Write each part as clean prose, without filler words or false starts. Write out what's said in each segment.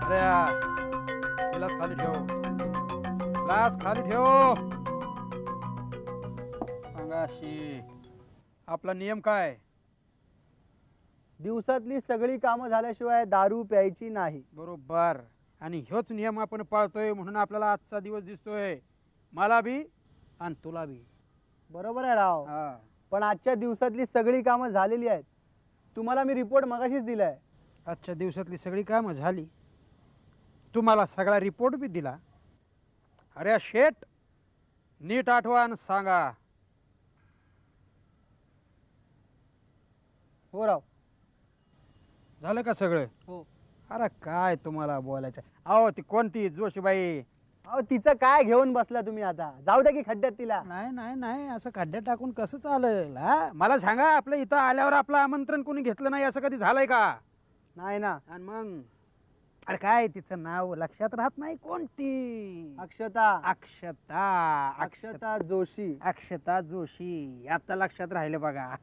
अरे गिलास खाली ठेव, ग्लास खाली ठेव. अंगाशी आपला नियम काय? दिवसातली सगळी कामं झाल्याशिवाय दारू प्यायची नाही. बरोबर. आणि ह्योच नियम आपण पाळतोय म्हणून आपल्याला आजचा दिवस दिसतोय, मला बी आणि तुला बी. बरोबर आहे राव. पण आजच्या दिवसातली सगळी कामं झालेली आहेत. तुम्हाला मी रिपोर्ट मगाशीच दिलाय. आजच्या दिवसातली सगळी कामं झाली, तुम्हाला सगळा रिपोर्ट बी दिला. अरे शेठ, नीट आठवा आणि सांगा. हो राव. झालं का सगळं? हो. अरे काय तुम्हाला बोलायचं. अहो ती कोणती जोशीबाई? अहो तिचं काय घेऊन बसला तुम्ही आता? जाऊ द्या की खड्ड्यात तिला. नाही नाही नाही, असं खड्ड्यात टाकून कसं चालेल? हा मला सांगा, आपलं इथं आल्यावर आपलं आमंत्रण कोणी घेतलं नाही असं कधी झालंय का? नाही ना. आणि मग अरे काय तिचं नाव लक्षात राहत नाही? कोणती? अक्षता. अक्षता. अक्षता जोशी. अक्षता जोशी, आता लक्षात राहिले बघा.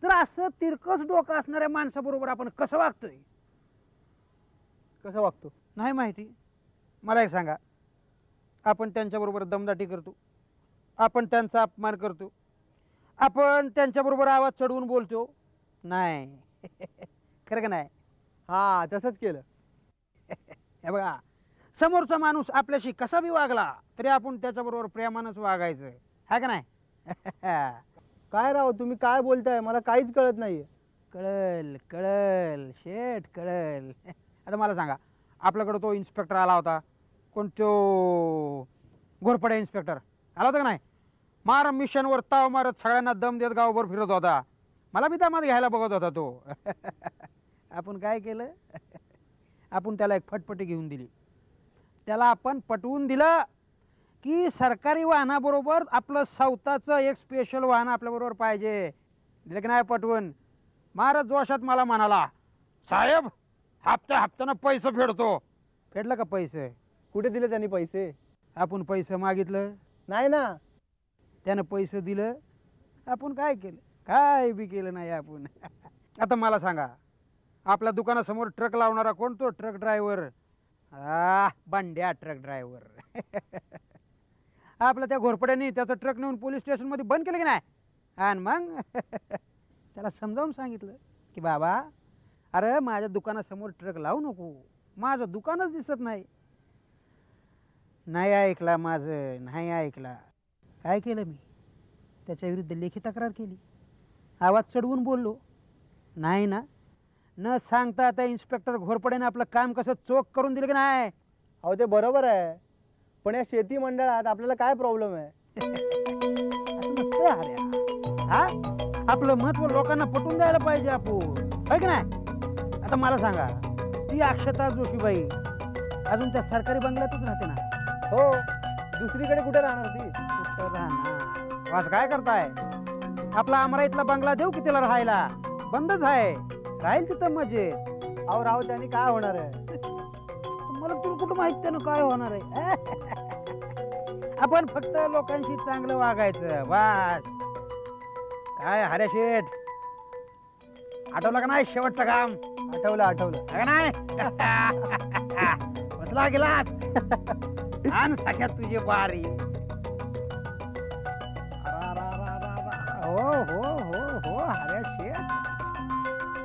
तर असं तिरकस डोकं असणाऱ्या माणसाबरोबर आपण कसं वागतोय? कसं वागतो नाही माहिती? मला एक सांगा. आपण त्यांच्याबरोबर दमदाटी करतो, आपण त्यांचा अपमान करतो, आपण त्यांच्याबरोबर आवाज चढवून बोलतो, नाही खरं का नाही? हा तसंच केलं. हे बघा, समोरचा माणूस आपल्याशी कसा बी वागला तरी आपण त्याच्याबरोबर प्रेमानंच वागायचं, है का नाही? काय राव तुम्ही काय बोलताय? मला काहीच कळत नाहीये. कळल कळल शेठ, कळल. आता मला सांगा, आपल्याकडे तो इन्स्पेक्टर आला होता, कोणतो घोरपडे इन्स्पेक्टर आला होता का नाही? मार मिशनवर ताव मारत सगळ्यांना दम देत गावभर फिरत होता. मला बी दामात घ्यायला बघत होता तो. आपण काय केलं? आपण त्याला एक फटफटी घेऊन दिली. त्याला आपण पटवून दिलं की सरकारी वाहनाबरोबर आपलं स्वतःचं एक स्पेशल वाहन आपल्याबरोबर पाहिजे. दिलं की नाही पटवून? मारत जोशात मला म्हणाला, साहेब हप्त्यानं पैसे फेडतो. फेडलं का पैसे? कुठे दिले त्यांनी पैसे? आपण पैसे मागितलं नाही ना. त्यानं पैसे दिलं, आपण काय केलं? काय बी केलं नाही आपण. आता मला सांगा, आपल्या दुकानासमोर ट्रक लावणारा कोण? तो ट्रक ड्रायव्हर. बंड्या ट्रक ड्रायव्हर. आपल्या त्या घोरपड्याने त्याचं ट्रक नेऊन पोलीस स्टेशनमध्ये बंद केलं की नाही? आणि मग त्याला समजावून सांगितलं की बाबा, अरे माझ्या दुकानासमोर ट्रक लावू नको, माझं दुकानच दिसत नाही. नाही ऐकला माझं, नाही ऐकला. काय केलं मी? त्याच्या विरुद्ध लेखी तक्रार केली, आवाज चढवून बोललो. नाही ना, न सांगता त्या इन्स्पेक्टर घोरपड्याने आपलं काम कसं चोख करून दिलं की नाही? अहो ते बरोबर आहे, पण या शेती मंडळात आपल्याला काय प्रॉब्लेम आहे? असं नसतं अरे. हा आपलं महत्व लोकांना पटवून द्यायला पाहिजे आपण, है की नाही? आता मला सांगा, ती अक्षता जोशीबाई अजून त्या सरकारी बंगल्यातच राहते ना? हो. दुसरीकडे कुठे राहणार ती? कुठं राहणार? आज काय करताय? आपला अमराईतला बंगला देऊ की तिला राहायला? बंदच आहे, राहील तिथं मजेत. अहो राव त्याने काय होणार आहे? मला तुला कुठं माहित त्यानं काय होणार आहे? आपण फक्त लोकांशी चांगलं वागायचं बस. काय हऱ्या शेठ, आठवलं का नाही शेवटचं काम? आठवलं का नाही? बसला गिलास आण सख्या तुझी बारी. हो हो हो हो हऱ्या शेठ,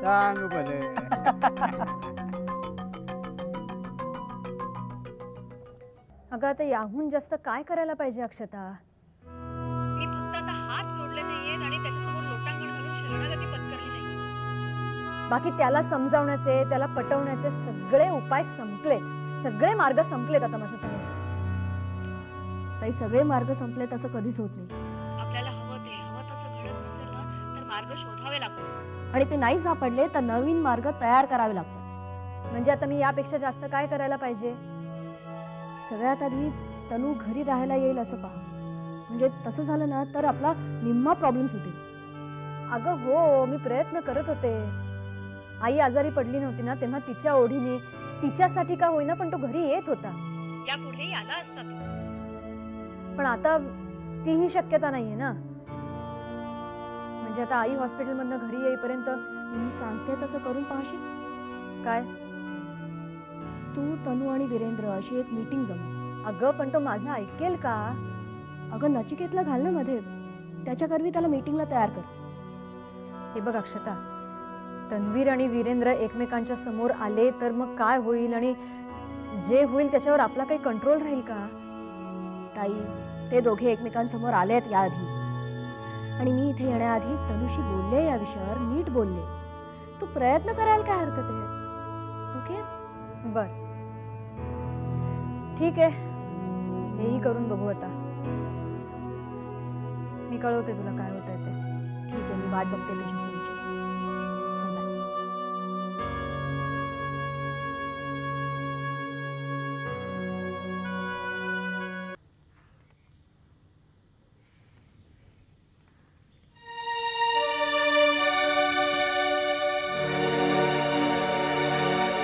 सांग भले. अगं आता याहून जास्त काय करायला पाहिजे अक्षता? मी फक्त आता हात जोडले नाहीयेत आणि त्याच्यासमोर लोटांगण घालून शरणागती पत्करली नाही. बाकी त्याला समजावण्याचे, त्याला पटवण्याचे सगळे उपाय संपलेत, सगळे मार्ग संपलेत आता माझ्या समोरचे. ताई सगळे मार्ग संपलेत असं कधीच होत नाही. आपल्याला हवं तसं घडत नसेल ना तर मार्ग शोधावे लागतात, आणि ते नाही सापडले तर नवीन मार्ग तयार करावे लागतात. म्हणजे आता मी यापेक्षा जास्त काय करायला पाहिजे? सगळ्यात आधी तनू घरी राहायला येईल असं पहा. म्हणजे तसं झालं ना तर आपला निम्मा प्रॉब्लेम सुटेल. अगं हो, मी प्रयत्न करत होते. आई आजारी पडली नव्हती ना तेव्हा तिच्या ओढीने, तिच्यासाठी का होईना पण तो घरी येत होता. यापुढेही आला असता तो. पण आता तीही शक्यता नाहीये ना. म्हणजे आता आई हॉस्पिटलमधनं घरी येईपर्यंत मी सांगते तसं करून पाहशील काय? तू तनू आणि वीरेंद्र अशी एक मीटिंग जमव. अगं पण तो माझं ऐकेल का? अगं नचिकेतला घाल ना मध्ये, त्याच्याकरवी त्याला मीटिंगला तयार कर. हे बघ अक्षता, तन्वीर आणि वीरेंद्र एकमेकांच्या समोर आले तर मग काय होईल, आणि जे होईल त्याच्यावर आपला काही कंट्रोल राहील का? ताई, ते दोघे एकमेकांसमोर आलेत याआधी, आणि मी इथे येण्याआधी तनुशी बोलले या विषयावर, नीट बोलले. तू प्रयत्न करायला काय हरकत आहे? ओके? बर, ठीक आहे, हेही करून बघू आता. मी कळवते तुला काय होतंय ते. ठीक आहे, मी वाट बघते तुझ्या फोनची. चल बाय.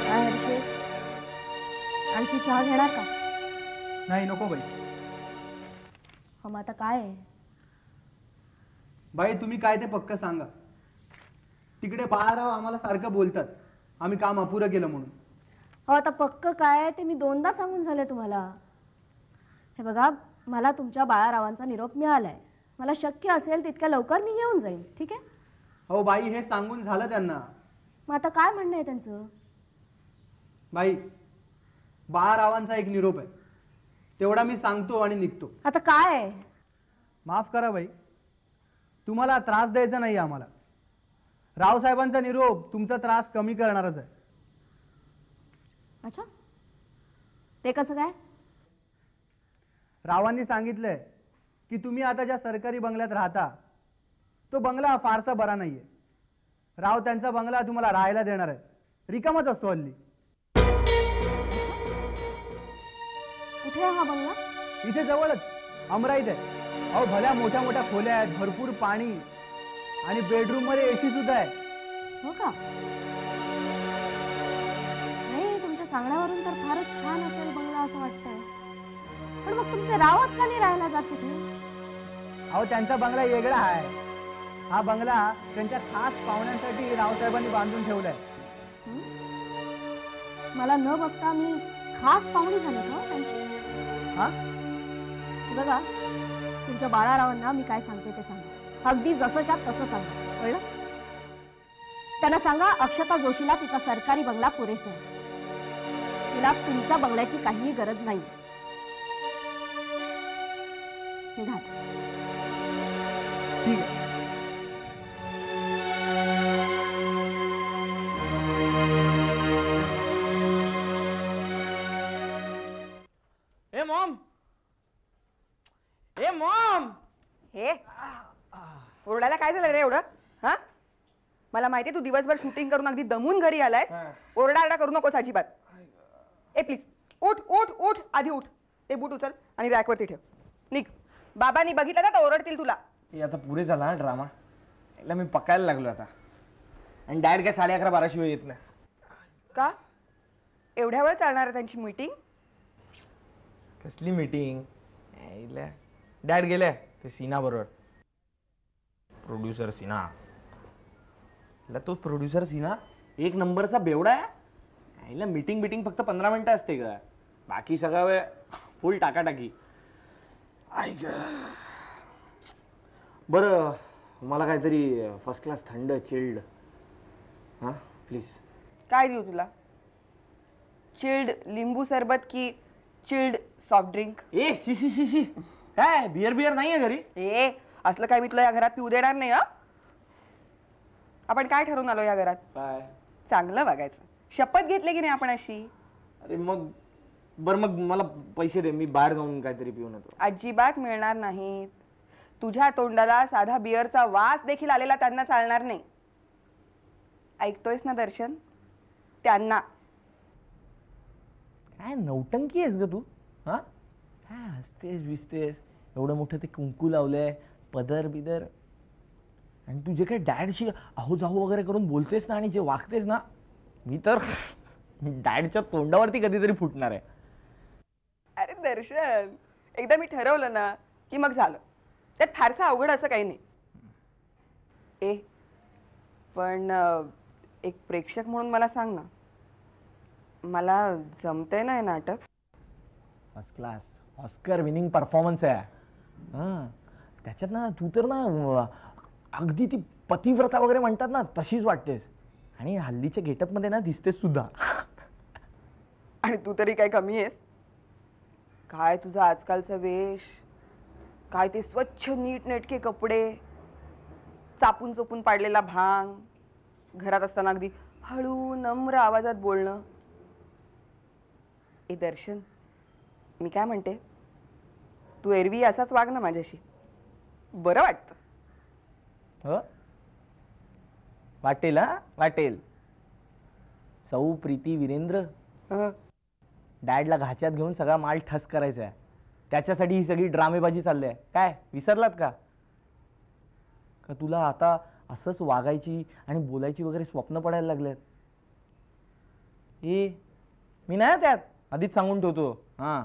काय हर्षेश, आणखी चहा घेणार का? नाही, नको बाई. मग आता काय आहे? बाई तुम्ही काय ते पक्क सांगा. तिकडे बाळाराव आम्हाला सारखं बोलतात आम्ही काम अपुरं केलं म्हणून. हो, आता पक्क काय आहे ते मी दोनदा सांगून झाले तुम्हाला. हे बघा, मला तुमच्या बाळारावांचा निरोप मिळालाय. मला शक्य असेल तितक्या लवकर मी येऊन जाईन. ठीक आहे? हो बाई, हे सांगून झालं त्यांना. मग आता काय म्हणणं आहे त्यांचं? बाई, बाळारावांचा एक निरोप आहे, तेवढा मी सांगतो आणि निघतो. आता काय आहे? माफ करा बाई, तुम्हाला त्रास द्यायचा नाही आम्हाला. रावसाहेबांचा निरोप तुमचा त्रास कमी करणारच आहे. अच्छा, ते कसं काय? रावांनी सांगितलंय की तुम्ही आता ज्या सरकारी बंगल्यात राहता तो बंगला फारसा बरा नाहीये. राव त्यांचा बंगला तुम्हाला राहायला देणार आहे. रिकामाच असतो हल्ली. कुठे आहे हा बंगला? इथे जवळच अमराईत आहे. अहो, भल्या मोठ्या मोठ्या खोल्या आहेत, भरपूर पाणी, आणि बेडरूम मध्ये एसी सुद्धा आहे. हो का? नाही, तुमच्या सांगण्यावरून तर फारच छान असेल बंगला असं वाटतंय. पण मग तुमचे रावच का नाही राहायला जात तिथे? अहो, त्यांचा बंगला वेगळा आहे. हा बंगला त्यांच्या खास पाहुण्यांसाठी रावसाहेबांनी बांधून ठेवलाय. मला न बघता मी खास पाहुणी झाले का त्यांची? हा, बघा, तुमच्या बाळारावांना मी काय सांगते ते सांगा. अगदी जसंच्या तसं सांगा, कळलं? त्यांना सांगा अक्षता जोशीला तिचा सरकारी बंगला पुरेसा आहे. तिला तुमच्या बंगल्याची काहीही गरज नाही. निघा. ठीक आहे. ए मॉम, ए मॉम. हे ओरडायला काय झालं रे एवढं? हा, मला माहिती तू दिवसभर शूटिंग करून अगदी दमून घरी आलाय. ओरडाआरडा करू नकोस अजिबात. ए प्लीज उठ उठ उठ, आधी उठ. ते बूट उचल आणि रॅकवरती ठेव. निघ. बाबांनी बघितलं ना तर ओरडतील तुला. हे आता पुरे झाला ना ड्रामा. याला मी पकायला लागलो आता. आणि डॅड काय 11:30-12 शिवाय येत नाही. का? एवढ्या वेळ चालणार आहे त्यांची मीटिंग? कसली मीटिंग? डॅड गेले ते सीना बरोबर. प्रोड्युसर सीना. तो प्रोड्युसर सीना एक नंबरचा बेवडा आहे. मीटिंग बिटिंग फक्त 15 मिनिटं असते का? बाकी सगळा वेळ फुल टाकाटाकी. बरं, मला काहीतरी फर्स्ट क्लास थंड चिल्ड. हां प्लीज. काय देऊ तुला? चिल्ड लिंबू सरबत की चिल्ड सॉफ्ट ड्रिंक? ए शी शी शी शी, काय बियर नाही आहे घरी? ए, असलं काय मी तुला या घरात पिऊ देणार नाही. आपण काय ठरवून आलो या घरात? काय? चांगलं वागायचं. शपथ घेतली की नाही आपण अशी? अरे मग बरं, मग मला पैसे दे, मी बाहेर जाऊन काहीतरी पिऊन येतो. अजिबात मिळणार नाहीत. तुझ्या तोंडाला साधा बियरचा वास देखील आलेला त्यांना चालणार नाही. ऐकतोयस ना दर्शन? त्यांना. काय नौटंकी आहेस ग तू? हा, काय हसतेस विसतेस? एवढं मोठं ते कुंकू लावलंय, पदर बिदर, आणि तू जे काही डॅडशी अहो जाऊ वगैरे करून बोलतेस ना आणि जे वागतेस ना, मी तर डॅडच्या तोंडावरती कधीतरी फुटणार आहे. अरे दर्शन, एकदा मी ठरवलं ना की मग झालं. त्यात फारसं अवघड असं काही नाही. पण एक प्रेक्षक म्हणून मला सांग ना, मला जमतंय ना हे नाटक. First class Oscar winning performance आहे. हां, त्याच्यात ना तू तर ना अगदी ती पतिव्रता वगैरे म्हणतात ना तशीच वाटतेस. आणि हल्लीच्या गेटअपमध्ये ना दिसतेस सुद्धा. आणि तू तरी काय कमी आहेस? काय तुझा आजकालचा वेश, काय ते स्वच्छ नीटनेटके कपडे, चापून चोपून पाडलेला भांग, घरात असताना अगदी हळू नम्र आवाजात बोलणं. ए दर्शन, मी काय म्हणते, तू एरवी असाच वाग ना माझ्याशी, बरं वाटतं. हो वाटेल. हा वाटेल. सौ प्रीती वीरेंद्र, हं. डॅडला घाच्यात घेऊन सगळा माल ठस करायचा आहे. त्याच्यासाठी ही सगळी ड्रामेबाजी चालली आहे. काय विसरलात का? का तुला आता असंच वागायची आणि बोलायची वगैरे स्वप्न पडायला लागलेत? मी नाही त्यात, आधीच सांगून ठेवतो. हां,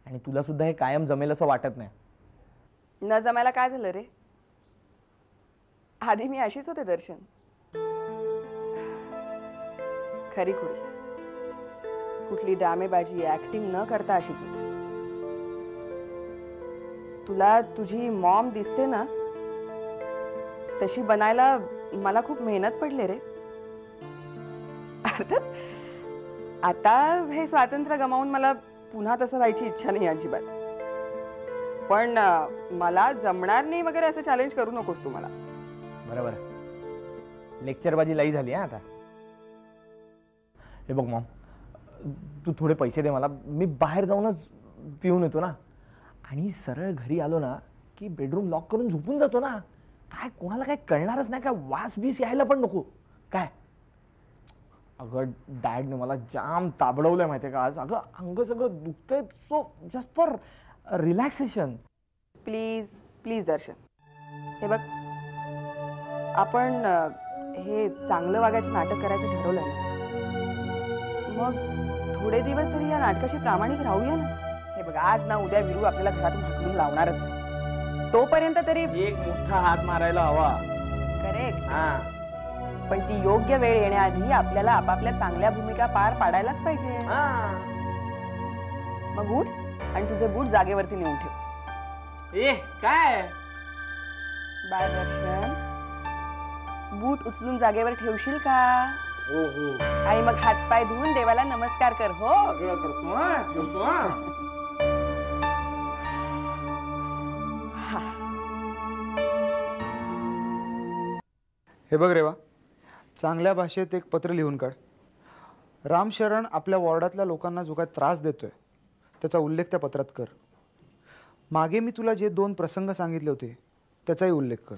आणि तुला सुद्धा हे कायम जमेल असं वाटत नाही. न जमायला काय झालं रे? आधी मी अशीच होते दर्शन, खरी खुरी, कुठली ड्रामेबाजी ऍक्टिंग न करता अशीच होते. तुला तुझी मॉम दिसते ना, तशी बनायला मला खूप मेहनत पडले रे. अर्थात आता हे स्वातंत्र्य गमावून मला पुन्हा तसं व्हायची इच्छा नाही अजिबात. पण मला जमणार नाही वगैरे असं चॅलेंज करू नकोस तू मला. बरोबर, लेक्चरबाजी लई झाली. आता हे बघ मॉम, तू थोडे पैसे दे मला. मी बाहेर जाऊनच पिऊन येतो ना, आणि सरळ घरी आलो ना की बेडरूम लॉक करून झोपून जातो ना. काय कोणाला काय कळणारच नाही, काय वास बीस यायला पण नको. काय अगं डॅडने मला जाम ताबडवलंय माहितीये का आज. अगं अंग सगळं दुखतंय. So just for relaxation. Please please Darshan, हे बघ, आपण हे चांगलं वागायचं नाटक करायचं ठरवलं ना, मग थोडे दिवस तरी या नाटकाशी प्रामाणिक राहूया ना. हे बघ, आज ना उद्या विरू आपल्याला घरातून हाकलून लावणारच. तोपर्यंत तरी एक मोठा हात मारायला हवा. करेक्ट. हा, पण ती योग्य वेळ येण्याआधी आपल्याला आपापल्या चांगल्या भूमिका पार पाडायलाच पाहिजे. मग उठ आणि तुझे बूट जागेवरती नेऊन ठेव. काय बाय दर्शन, बूट उचलून जागेवर ठेवशील का? हो हो, आणि मग हातपाय धुवून देवाला नमस्कार कर. हो, सगळं करतो. हे बघ रेवा, चांगल्या भाषेत एक पत्र लिहून काढ. राम शरण आपल्या वॉर्डातल्या लोकांना जो काय त्रास देतोय त्याचा उल्लेख त्या पत्रात कर. मागे मी तुला जे 2 प्रसंग सांगितले होते त्याचाही उल्लेख कर.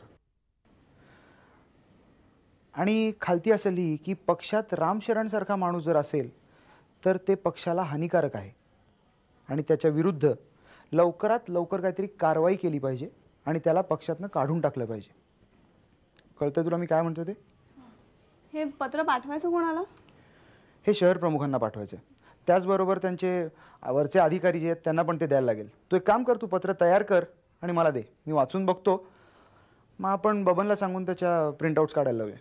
आणि खालती असं लिही की पक्षात राम शरण सारखा माणूस जर असेल तर ते पक्षाला हानिकारक आहे आणि त्याच्या विरुद्ध लवकरात लवकर काहीतरी कारवाई केली पाहिजे आणि त्याला पक्षातनं काढून टाकलं पाहिजे. कळतंय तुला मी काय म्हणतो ते? हे पत्र पाठवायचं कोणाला? हे शहर प्रमुखांना पाठवायचं. त्याचबरोबर त्यांचे वरचे अधिकारी जे आहेत त्यांना पण ते द्यायला लागेल. तू एक काम कर, तू पत्र तयार कर आणि मला दे, मी वाचून बघतो. मग आपण बबनला सांगून त्याच्या प्रिंटआउट्स काढायला लावूया.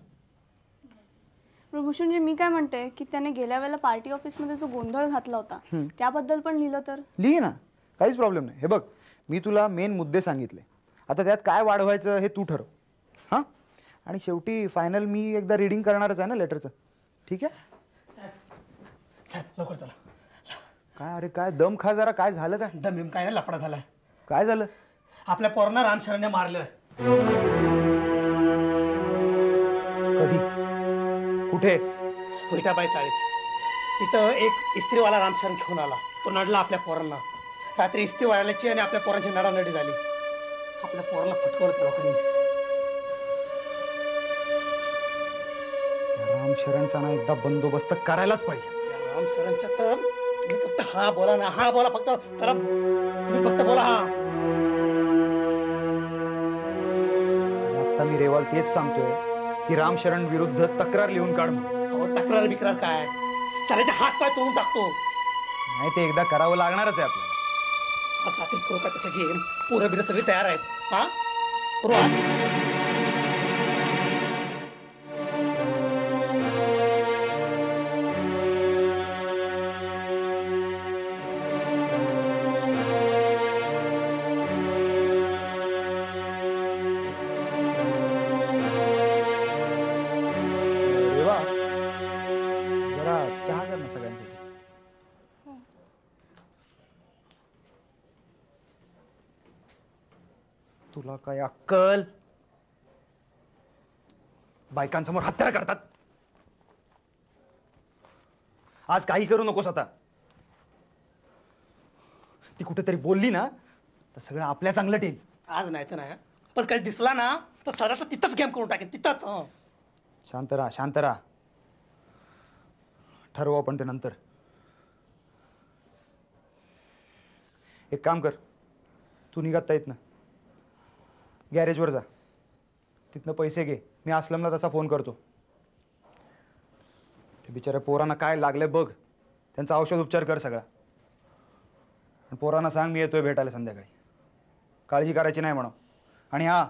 प्रभूषणजी, मी काय म्हणते की त्याने गेल्या वेळेला पार्टी ऑफिसमध्ये जो गोंधळ घातला होता त्याबद्दल पण लिहिलं तर? लिही ना, काहीच प्रॉब्लेम नाही. हे बघ, मी तुला मेन मुद्दे सांगितले, आता त्यात काय वाढवायचं हे तू ठरव. हां, आणि शेवटी फायनल मी एकदा रीडिंग करणारच आहे ना लेटरचं. ठीक आहे साहेब लवकर चला. काय? अरे काय दम खा जरा. काय झालं? काय दम काय ना लफडा झालाय. काय झालं? आपल्या पोरांना रामशरणने मारलेलं. कधी? कुठे? विठाबाई चाळीत. तिथं एक इस्त्रीवाला रामशरण घेऊन आला. तो नडला आपल्या पोरांना. रात्री इस्त्रीवाल्याची आणि आपल्या पोरांची नडानडी झाली. आपल्या पोरांना फटकवलं त्या लोकांनी. रामशरणचा ना एकदा बंदोबस्त करायलाच पाहिजे. रामशरणच्या तर तुम्ही फक्त हा बोला ना, हा बोला फक्त. त्याला तुम्ही फक्त बोला हा. आता मी रेवाल तेच सांगतोय की रामशरण विरुद्ध तक्रार लिहून काढ म्हणून. अहो तक्रार बिक्रार काय, साऱ्याचे हात पाय तोडून टाकतो. नाही, ते एकदा करावं लागणारच आहे आपल्याला. आज रात्रीच करू का त्याचा गेम? पोरं बिरं सगळी तयार आहेत. हा करू आज. सगळ्यांसाठी. तुला काय अक्कल? बायकांसमोर हत्यारा करतात. आज काही करू नकोस आता. ती कुठेतरी बोलली ना तर सगळं आपल्या चांगलं ठेल. आज नाही तर नाही, पण काही दिसला ना तर सराचा तिथंच गेम करून टाकेन, तिथंच. शांत राहा, शांत राहा. ठरवू आपण ते नंतर. एक काम कर, तू निघता येत ना गॅरेजवर जा, तिथनं पैसे घे. मी असलमला तसा फोन करतो. ते बिचाऱ्या पोरांना काय लागलंय बघ, त्यांचा औषध उपचार कर सगळा. आणि पोरांना सांग मी येतोय भेटायला संध्याकाळी. काळजी करायची नाही म्हणा. आणि हा,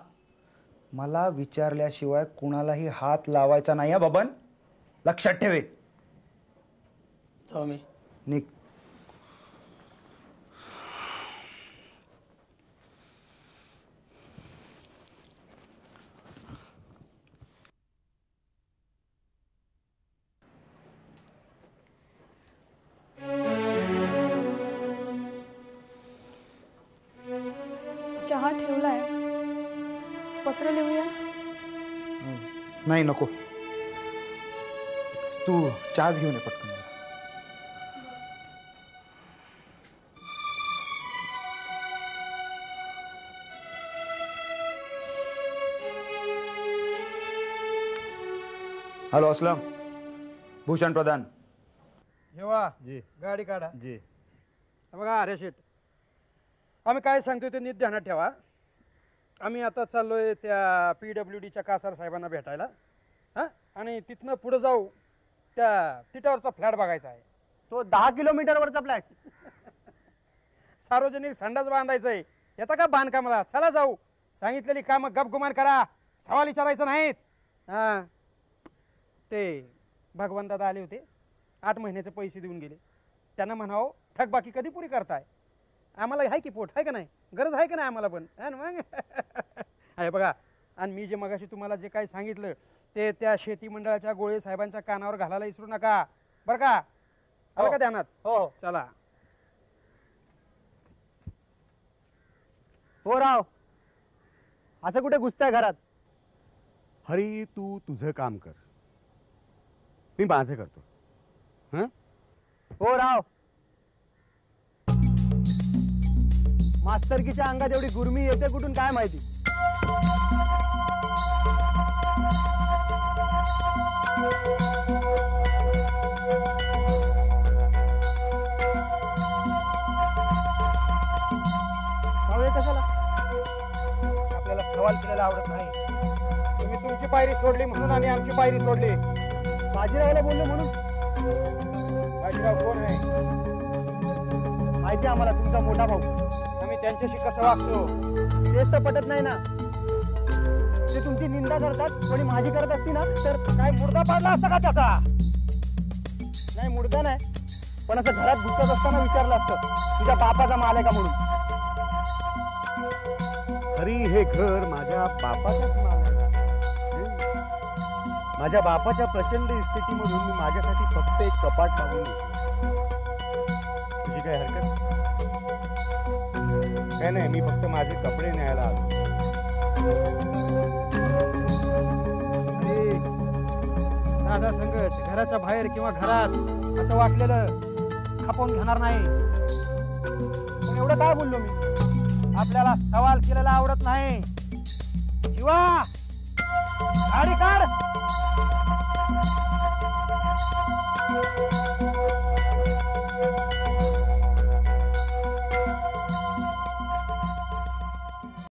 मला विचारल्याशिवाय कुणालाही हात लावायचा नाही हा बबन, लक्षात ठेवे. जाऊ मी. निघ. चहा ठेवलाय, पत्र लिहूया. नाही नको, तू चहाच घेऊन ये पटकन. हॅलो असलम, भूषण प्रधान. जेव्हा जी गाडी काढा. जी. बघा अरे शेट, आम्ही काय सांगतोय ते नीट ध्यानात ठेवा. आम्ही आता चाललोय त्या PWDच्या कासार साहेबांना भेटायला. हां, आणि तिथनं पुढे जाऊ त्या तिटावरचा फ्लॅट बघायचा आहे. तो 10 किलोमीटरवरचा फ्लॅट. सार्वजनिक संडास बांधायचं आहे. येता का बांधकामाला? चला जाऊ. सांगितलेली कामं गपगुमान करा, सवाल विचारायचं नाहीत. हां, ते भगवान दादा आले होते, 8 महिन्याचे पैसे देऊन गेले. त्यांना म्हणावं थकबाकी कधी पुरी करताय? आम्हाला आहे की पोट, आहे का नाही? गरज आहे का नाही आम्हाला पण? मग आहे बघा. आणि मी जे मगाशी तुम्हाला जे काही सांगितलं ते त्या शेती मंडळाच्या गोळे साहेबांच्या कानावर घालायला विसरू नका बरं का? आलं का ध्यानात? हो चला. हो राव, असं कुठे घुसताय घरात? हरी, तू तुझं काम कर, मी माझं करतो. हं? हो राव, मास्तरकीच्या अंगात एवढी गुरमी येते कुठून काय माहिती. कशाला? आपल्याला सवाल केलेला आवडत नाही. तुम्ही तुमची पायरी सोडली म्हणून आम्ही आमची पायरी सोडली. बाजीरावला बोललो म्हणून. बाजीराव कोण आहे? माहिती आम्हाला, तुमचा मोठा भाऊ. आम्ही त्यांच्याशी कसं वागतो तेच तर पटत नाही ना. ते तुमची निंदा करतात, कोणी माझी करत असती ना तर काय मुर्दा पाडला असता का त्याचा? नाही, मुर्दा नाही, पण असं घरात घुसत असताना विचारलं असतं तुझ्या बापाचा माल आहे का म्हणून. हरी, हे घर माझ्या बापाचंच माल आहे. माझ्या बापाच्या प्रचंड इस्टेटीमधून मी माझ्यासाठी फक्त एक कपाट मागून घेतो. तुझी काय हरकत? काय नाही, मी फक्त माझे कपडे न्यायला आलो. अरे, दादा संकट घराच्या बाहेर किंवा घरात असं वाटलेलं खपवून घेणार नाही. पण एवढं काय बोललो मी? आपल्याला सवाल केलेला आवडत नाही. शिवा, गाडी काढ.